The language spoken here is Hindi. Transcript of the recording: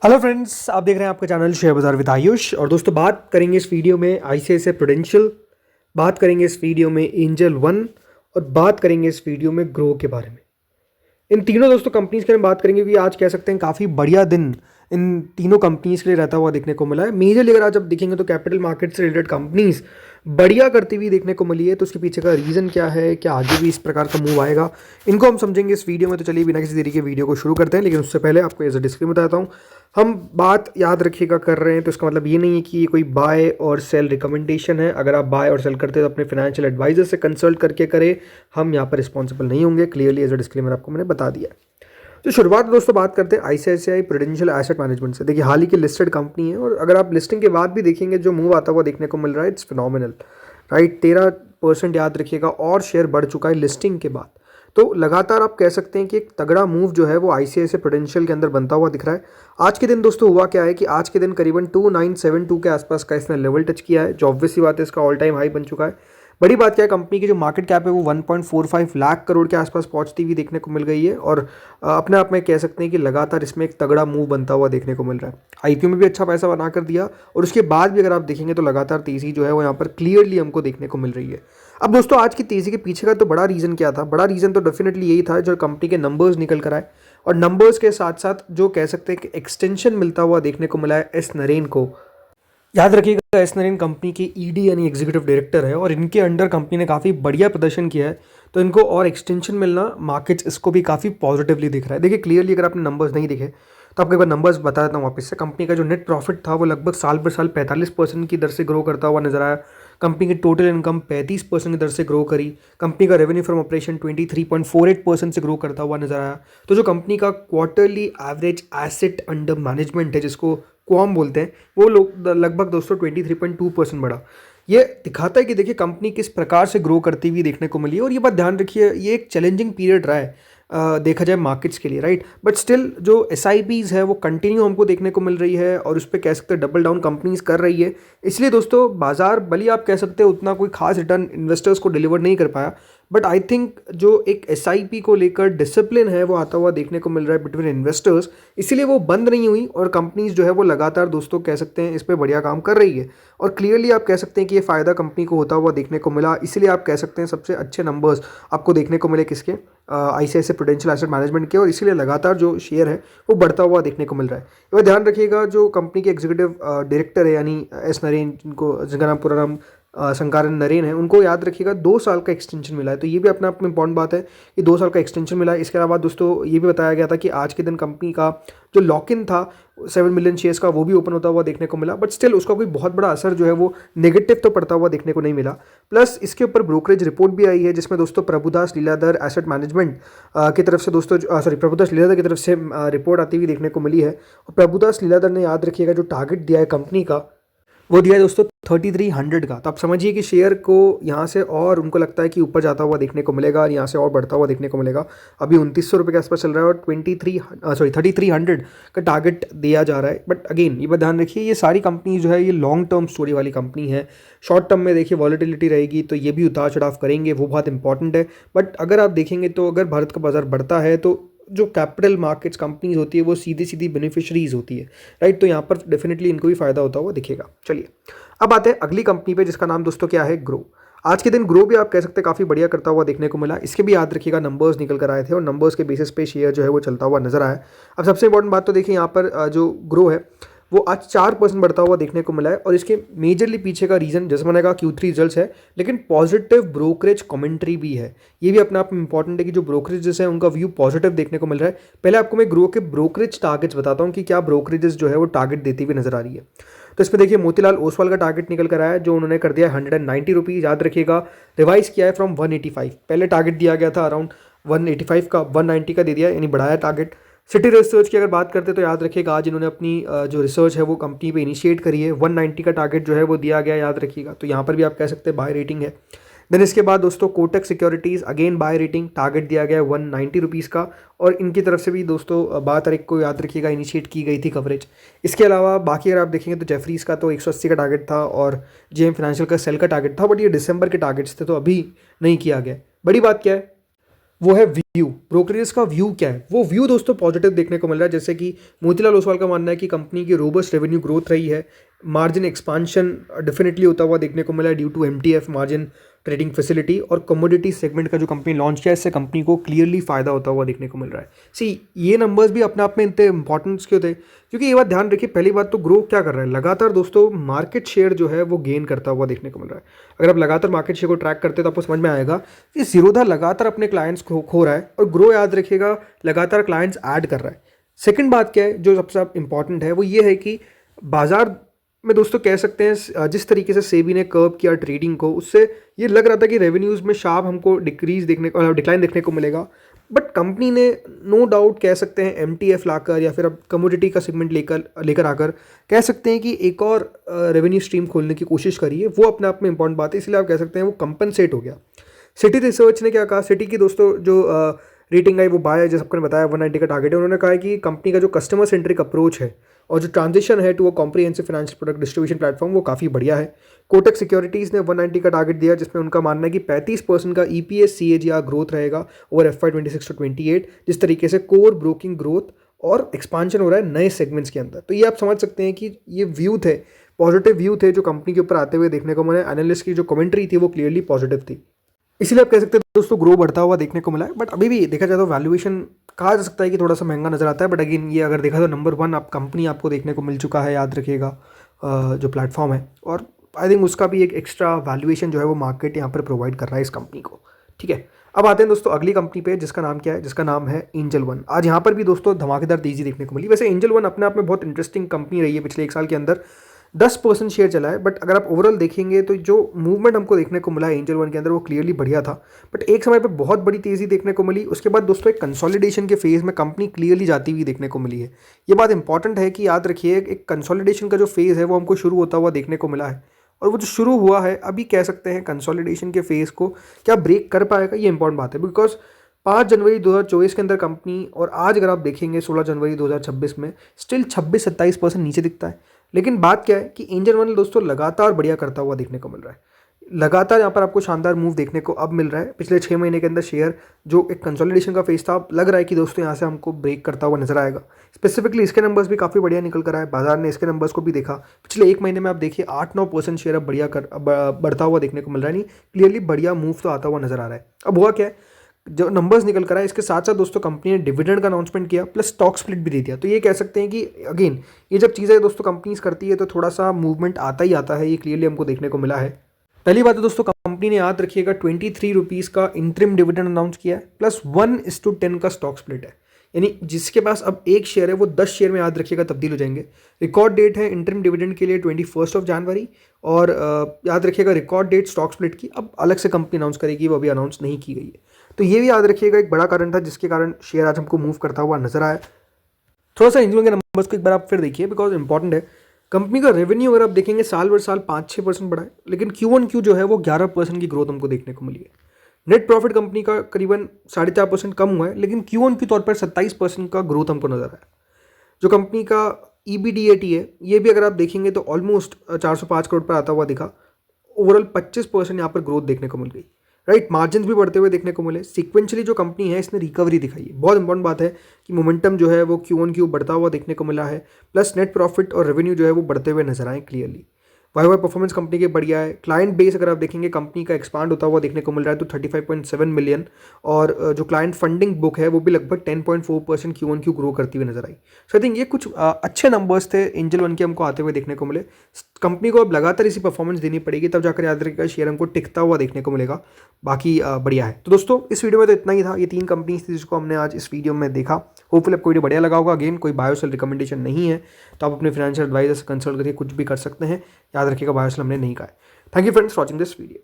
हेलो फ्रेंड्स, आप देख रहे हैं आपका चैनल शेयर बाजार विद आयुष। और दोस्तों, बात करेंगे इस वीडियो में आईसीआईसीआई प्रूडेंशियल, बात करेंगे इस वीडियो में एंजल वन और बात करेंगे इस वीडियो में ग्रो के बारे में। इन तीनों दोस्तों कंपनीज के बारे में बात करेंगे कि आज कह सकते हैं काफ़ी बढ़िया दिन इन तीनों कंपनीज के लिए रहता हुआ देखने को मिला है। मेजरली अगर आज आप देखेंगे तो कैपिटल मार्केट से रिलेटेड कंपनीज बढ़िया करती हुई देखने को मिली है। तो उसके पीछे का रीज़न क्या है, क्या आगे भी इस प्रकार का मूव आएगा, इनको हम समझेंगे इस वीडियो में। तो चलिए बिना किसी देरी के वीडियो को शुरू करते हैं। लेकिन उससे पहले आपको एज अ डिस्क्लेमर बताता हूँ, हम बात याद रखिएगा कर रहे हैं तो इसका मतलब ये नहीं है कि ये कोई बाय और सेल रिकमेंडेशन है। अगर आप बाय और सेल करते हैं तो अपने फाइनेंशियल एडवाइजर से कंसल्ट करके करें, हम यहाँ पर रिस्पॉन्सिबल नहीं होंगे। क्लियरली एज अ डिस्क्लेमर आपको मैंने बता दिया है। तो शुरुआत दोस्तों बात करते हैं आईसीआईसीआई प्रूडेंशियल एसेट मैनेजमेंट से। देखिए, हाल ही की लिस्टेड कंपनी है और अगर आप लिस्टिंग के बाद भी देखेंगे जो मूव आता हुआ देखने को मिल रहा है, इट्स फिनोमिनल, राइट। 13% याद रखिएगा और शेयर बढ़ चुका है लिस्टिंग के बाद। तो लगातार आप कह सकते हैं कि एक तगड़ा मूव जो है वो आईसीआईसीआई प्रूडेंशियल के अंदर बनता हुआ दिख रहा है। आज के दिन दोस्तों हुआ क्या है कि आज के दिन करीबन 2972 के आसपास का इसने लेवल टच किया है, जो ऑब्वियस सी बात है इसका ऑल टाइम हाई बन चुका है। बड़ी बात क्या है, कंपनी की जो मार्केट कैप है वो 1.45 लाख करोड़ के आसपास पहुंचती हुई देखने को मिल गई है। और अपने आप में कह सकते हैं कि लगातार इसमें एक तगड़ा मूव बनता हुआ देखने को मिल रहा है। आईपीओ में भी अच्छा पैसा बना कर दिया और उसके बाद भी अगर आप देखेंगे तो लगातार तेजी जो है वो यहाँ पर क्लियरली हमको देखने को मिल रही है। अब दोस्तों, आज की तेजी के पीछे का तो बड़ा रीज़न क्या था? बड़ा रीज़न तो डेफिनेटली यही था जो कंपनी के नंबर्स निकल कर आए और नंबर्स के साथ साथ जो कह सकते हैं कि एक्सटेंशन मिलता हुआ देखने को मिला है एस नरेन को। याद रखिएगा, एस नरेन कंपनी के ईडी यानी एग्जीक्यूटिव डायरेक्टर है और इनके अंडर कंपनी ने काफ़ी बढ़िया प्रदर्शन किया है। तो इनको और एक्सटेंशन मिलना, मार्केट्स इसको भी काफ़ी पॉजिटिवली दिख रहा है। देखिए, क्लियरली अगर आपने नंबर्स नहीं दिखे तो आपको एक बार नंबर्स बता देता हूँ वापस से। कंपनी का जो नेट प्रॉफिट था वो लगभग साल पर साल 45% की दर से ग्रो करता हुआ नजर आया। कंपनी की टोटल इनकम 35% की दर से ग्रो करी। कंपनी का रेवेन्यू फ्रॉम ऑपरेशन 23.48% से ग्रो करता हुआ नजर आया। तो जो कंपनी का quarterly average asset under management है, जिसको क्वाम बोलते हैं, वो लोग लगभग दोस्तों 23.2% बढ़ा। ये दिखाता है कि देखिए कंपनी किस प्रकार से ग्रो करती हुई देखने को मिली है। और ये बात ध्यान रखिए, ये एक चैलेंजिंग पीरियड रहा है देखा जाए मार्केट्स के लिए, राइट। बट स्टिल जो एसआईपीज है वो कंटिन्यू हमको देखने को मिल रही है और उस पर कह सकते हैं डबल डाउन कंपनीज कर रही है। इसलिए दोस्तों बाजार भले आप कह सकते हैं उतना कोई खास रिटर्न इन्वेस्टर्स को डिलीवर नहीं कर पाया, बट आई थिंक जो एक एसआईपी को लेकर डिसिप्लिन है वो आता हुआ देखने को मिल रहा है बिटवीन इन्वेस्टर्स। इसीलिए वो बंद नहीं हुई और कंपनीज जो है वो लगातार दोस्तों कह सकते हैं इस पर बढ़िया काम कर रही है। और क्लियरली आप कह सकते हैं कि ये फ़ायदा कंपनी को होता हुआ देखने को मिला। इसीलिए आप कह सकते हैं सबसे अच्छे नंबर्स आपको देखने को मिले किसके, आईसीआईसीआई प्रूडेंशियल एसेट मैनेजमेंट के। और इसीलिए लगातार जो शेयर है वो बढ़ता हुआ देखने को मिल रहा है। ये ध्यान रखिएगा, जो कंपनी के एग्जीक्यूटिव डायरेक्टर है यानी एस नरेन, जिनका नाम पूरा नाम शंकरन नरेन है, उनको याद रखिएगा 2 साल का एक्सटेंशन मिला है। तो ये भी अपने आप में इंपॉर्टेंट बात है कि 2 साल का एक्सटेंशन मिला है। इसके अलावा दोस्तों ये भी बताया गया था कि आज के दिन कंपनी का जो लॉक इन था 7 मिलियन शेयर्स का, वो भी ओपन होता हुआ देखने को मिला। बट स्टिल उसका कोई बहुत बड़ा असर जो है वो नेगेटिव तो पड़ता हुआ देखने को नहीं मिला। प्लस इसके ऊपर ब्रोकरेज रिपोर्ट भी आई है जिसमें दोस्तों प्रभुदास लीलाधर एसेट मैनेजमेंट की तरफ से दोस्तों प्रभुदास लीलाधर की तरफ से रिपोर्ट आती हुई देखने को मिली है। और प्रभुदास लीलाधर ने याद रखिएगा जो टारगेट दिया है कंपनी का, वो दिया है दोस्तों 3300 का। तो आप समझिए कि शेयर को यहाँ से और उनको लगता है कि ऊपर जाता हुआ देखने को मिलेगा और यहाँ से और बढ़ता हुआ देखने को मिलेगा। अभी 2900 रुपये के आसपास चल रहा है और 3300 का टारगेट दिया जा रहा है। बट अगेन ये बात ध्यान रखिए, ये सारी कंपनी जो है ये लॉन्ग टर्म स्टोरी वाली कंपनी है। शॉर्ट टर्म में देखिए वॉलेटिलिटी रहेगी तो ये भी उतार चढ़ाव करेंगे, वो बहुत इंपॉर्टेंट है। बट अगर आप देखेंगे तो अगर भारत का बाजार बढ़ता है तो जो कैपिटल मार्केट्स कंपनीज होती है वो सीधी सीधी बेनिफिशरीज होती है, राइट। तो यहाँ पर डेफिनेटली इनको भी फायदा होता हुआ दिखेगा। चलिए अब आते हैं अगली कंपनी पे जिसका नाम दोस्तों क्या है, ग्रो। आज के दिन ग्रो भी आप कह सकते हैं काफ़ी बढ़िया करता हुआ देखने को मिला। इसके भी याद रखिएगा नंबर्स निकल कर आए थे और नंबर्स के बेसिस पे शेयर जो है वो चलता हुआ नजर आया। अब सबसे इंपॉर्टेंट बात तो देखिए यहाँ पर जो ग्रो है वो आज 4% बढ़ता हुआ देखने को मिला है। और इसके मेजरली पीछे का रीज़न जैसे मैंने कहा Q3 रिजल्ट्स है, लेकिन पॉजिटिव ब्रोकरेज कमेंट्री भी है। ये भी अपने आप में इंपॉर्टेंट है कि जो ब्रोकरेजेस है उनका व्यू पॉजिटिव देखने को मिल रहा है। पहले आपको मैं ग्रो के ब्रोकरेज टारगेट्स बताता हूँ कि क्या ब्रोकरेजेस जो है वो टारगेट देती हुई नजर आ रही है। तो इस पर देखिए मोतीलाल ओसवाल का टारगेट निकल कर आया है, जो उन्होंने कर दिया 190 रुपीज़। याद रखिएगा रिवाइज किया है फ्रॉम 185। पहले टारगेट दिया गया था अराउंड 185 का, 190 का दे दिया, यानी बढ़ाया टारगेट। सिटी रिसर्च की अगर बात करते तो याद रखिएगा आज इन्होंने अपनी जो रिसर्च है वो कंपनी पे इनिशिएट करी है। 190 का टारगेट जो है वो दिया गया, याद रखिएगा। तो यहाँ पर भी आप कह सकते हैं बाय रेटिंग है। देन इसके बाद दोस्तों Kotak securities again buy rating, target दिया गया है 190 रुपीज़ का। और इनकी तरफ से भी दोस्तों 12 तारीख को याद रखिएगा इनिशिएट की गई थी कवरेज। इसके अलावा बाकी अगर आप देखेंगे तो जेफरीज का तो 180 का टारगेट था और जेएम फाइनेंशियल का सेल का टारगेट था, बट ये दिसंबर के टारगेट्स थे तो अभी नहीं किया गया। बड़ी बात क्या है, वो है व्यू। ब्रोकरेज का व्यू क्या है? वो व्यू दोस्तों पॉजिटिव देखने को मिल रहा है, जैसे कि मोतीलाल ओसवाल का मानना है कि कंपनी की रोबस्ट रेवेन्यू ग्रोथ रही है, मार्जिन एक्सपांशन डेफिनेटली होता हुआ देखने को मिला है due to MTF margin trading facility, और कमोडिटी सेगमेंट का जो कंपनी लॉन्च किया है इससे कंपनी को क्लियरली फायदा होता हुआ देखने को मिल रहा है। सी ये नंबर्स भी अपने आप में इतने इंपॉर्टेंस क्यों थे? क्योंकि ये बात ध्यान रखिए, पहली बात तो ग्रो क्या कर रहा है, लगातार दोस्तों मार्केट शेयर जो है वो गेन करता हुआ देखने को मिल रहा है। अगर आप लगातार मार्केट शेयर को ट्रैक करते हैं तो आपको समझ में आएगा कि जीरोधा लगातार अपने क्लाइंट्स खो रहा है, और ग्रो याद रखिएगा लगातार क्लाइंट्स ऐड कर रहा है। सेकंड बात क्या है जो सबसे इंपॉर्टेंट है, वो ये है कि बाजार में दोस्तों कह सकते हैं जिस तरीके से सेबी ने कर्व किया ट्रेडिंग को, उससे ये लग रहा था कि रेवेन्यूज़ में शार्प हमको डिक्लाइन देखने को मिलेगा। बट कंपनी ने नो डाउट कह सकते हैं एमटीएफ लाकर या फिर अब कमोडिटी का सेगमेंट लेकर आकर कह सकते हैं कि एक और रेवेन्यू स्ट्रीम खोलने की कोशिश करी है। वो अपने आप में इंपॉर्टेंट बात है, इसलिए आप कह सकते हैं वो कंपनसेट हो गया। सिटी रिसर्च ने क्या कहा, सिटी की दोस्तों जो रेटिंग आई वो बाय है, जैसे आपको बताया 190 का टारगेट है। उन्होंने कहा है कि कंपनी का जो कस्टमर सेंट्रिक अप्रोच है और जो ट्रांजिशन है to a comprehensive financial product distribution platform वो काफ़ी बढ़िया है। कोटक सिक्योरिटीज़ ने 190 का टारगेट दिया, जिसमें उनका मानना है कि 35% का ईपीएस CAGR ग्रोथ रहेगा ओवर FY 26 to 28, जिस तरीके से कोर ब्रोकिंग ग्रोथ और एक्सपांशन हो रहा है नए सेगमेंट्स के अंदर। तो ये आप समझ सकते हैं कि ये व्यू थे, पॉजिटिव व्यू थे जो कंपनी के ऊपर आते हुए देखने को मिले। एनालिस्ट की जो कमेंट्री थी वो क्लियरली पॉजिटिव थी, इसीलिए आप कह सकते हैं दोस्तों ग्रो बढ़ता हुआ देखने को मिला है। बट अभी भी देखा जाए तो वैल्यूएशन कहा जा सकता है कि थोड़ा सा महंगा नजर आता है। बट अगेन ये अगर देखा तो नंबर 1 आप कंपनी आपको देखने को मिल चुका है, याद रखिएगा जो प्लेटफॉर्म है, और आई थिंक उसका भी एक एक्स्ट्रा वैल्यूएशन जो है वो मार्केट यहाँ पर प्रोवाइड कर रहा है इस कंपनी को। ठीक है, अब आते हैं दोस्तों अगली कंपनी पे, जिसका नाम क्या है, जिसका नाम है एंजल वन। आज यहाँ पर भी दोस्तों धमाकेदार तेजी देखने को मिली। वैसे एंजल वन अपने आप में बहुत इंटरेस्टिंग कंपनी रही है पिछले 1 साल के अंदर, 10% शेयर चला है। बट अगर आप ओवरऑल देखेंगे तो जो मूवमेंट हमको देखने को मिला है एंजल वन के अंदर वो क्लियरली बढ़िया था। बट एक समय पे बहुत बड़ी तेज़ी देखने को मिली, उसके बाद दोस्तों एक कंसोलिडेशन के फेज़ में कंपनी क्लियरली जाती हुई देखने को मिली है। ये बात इंपॉर्टेंट है कि याद रखिए एक कंसोलिडेशन का जो फेज़ है वो हमको शुरू होता हुआ देखने को मिला है, और वो जो शुरू हुआ है अभी कह सकते हैं कंसोलिडेशन के फेज़ को क्या ब्रेक कर पाएगा, ये इंपॉर्टेंट बात है। बिकॉज 5 जनवरी 2024 के अंदर कंपनी, और आज अगर आप देखेंगे 16 जनवरी 2026 में स्टिल 26-27% नीचे दिखता है। लेकिन बात क्या है कि एंजल वन दोस्तों लगातार बढ़िया करता हुआ देखने को मिल रहा है। लगातार यहाँ पर आपको शानदार मूव देखने को अब मिल रहा है। पिछले 6 महीने के अंदर शेयर जो एक कंसोलिडेशन का फेज था, अब लग रहा है कि दोस्तों यहाँ से हमको ब्रेक करता हुआ नजर आएगा। स्पेसिफिकली इसके नंबर्स भी काफ़ी बढ़िया निकल कर आए, बाजार ने इसके नंबर्स को भी देखा। पिछले 1 महीने में आप देखिए 8-9% शेयर अब बढ़ता हुआ देखने को मिल रहा है। नहीं, क्लियरली बढ़िया मूव तो आता हुआ नजर आ रहा है। अब हुआ क्या है, जो नंबर्स निकल कर आए इसके साथ साथ दोस्तों कंपनी ने डिविडेंड का अनाउंसमेंट किया, प्लस स्टॉक स्प्लिट भी दे दिया। तो ये कह सकते हैं कि अगेन ये जब चीज़ें दोस्तों कंपनीज करती है तो थोड़ा सा मूवमेंट आता ही आता है, ये क्लियरली हमको देखने को मिला है। पहली बात है दोस्तों कंपनी ने याद रखिएगा 23 रुपीज़ का इंटरिम डिविडेंड अनाउंस किया है, प्लस 1:10 का स्टॉक स्प्लिट है। यानी जिसके पास अब एक शेयर है वो 10 शेयर में याद रखिएगा तब्दील हो जाएंगे। रिकॉर्ड डेट है इंटरिम डिविडेंड के लिए 21 जनवरी, और याद रखिएगा रिकॉर्ड डेट स्टॉक स्प्लिट की अब अलग से कंपनी अनाउंस करेगी, वो अभी अनाउंस नहीं की गई है। तो ये भी याद रखिएगा एक बड़ा कारण था जिसके कारण शेयर आज हमको मूव करता हुआ नजर आया। थोड़ा सा एंजल के नंबर्स को एक बार आप फिर देखिए, बिकॉज इंपॉर्टेंट है। कंपनी का रेवेन्यू अगर आप देखेंगे साल भर साल 5-6% बढ़ा है, लेकिन Q1Q जो है वो 11% की ग्रोथ हमको देखने को मिली है। नेट प्रॉफिट कंपनी का करीबन 4.5% कम हुआ है, लेकिन Q1Q तौर पर 27% का ग्रोथ हमको नजर आया। जो कंपनी का EBDAT है ये भी अगर आप देखेंगे तो ऑलमोस्ट 405 करोड़ पर आता हुआ दिखा। ओवरऑल 25% यहाँ पर ग्रोथ देखने को मिल गई। राइट, मार्जिन भी बढ़ते हुए देखने को मिले। सीक्वेंशियली जो कंपनी है इसने रिकवरी दिखाई है। बहुत इंपॉर्टेंट बात है कि मोमेंटम जो है वो Q1Q बढ़ता हुआ देखने को मिला है, प्लस नेट प्रॉफिट और रेवेन्यू जो है वो बढ़ते हुए नजर आए क्लियरली। वाई परफॉर्मेंस कंपनी के बढ़िया है। क्लाइंट बेस अगर आप देखेंगे कंपनी का एक्सपांड होता हुआ देखने को मिल रहा है तो 35.7 मिलियन, और जो क्लाइंट फंडिंग बुक है वो भी लगभग 10.4% Q1Q ग्रो करती हुई नजर आई। सो आई थिंक ये कुछ अच्छे नंबर्स थे एंजल वन के हमको आते हुए देखने को मिले। कंपनी को अब लगातार इसी परफॉर्मेंस देनी पड़ेगी, तब जाकर याद रखिएगा शेयर हमको टिकता हुआ देखने को मिलेगा। बाकी बढ़िया है। तो दोस्तों इस वीडियो में तो इतना ही था। ये 3 कंपनीज थी जिसको हमने आज इस वीडियो में देखा। होपफुली आपको वीडियो बढ़िया लगा होगा। अगेन कोई बायोसेल रिकमेंडेशन नहीं है, तो आप अपने फाइनेंशियल एडवाइजर से कंसल्ट करके कुछ भी कर सकते हैं। याद रखिएगा बायोसेल हमने नहीं कहा है। Thank you friends for watching this video.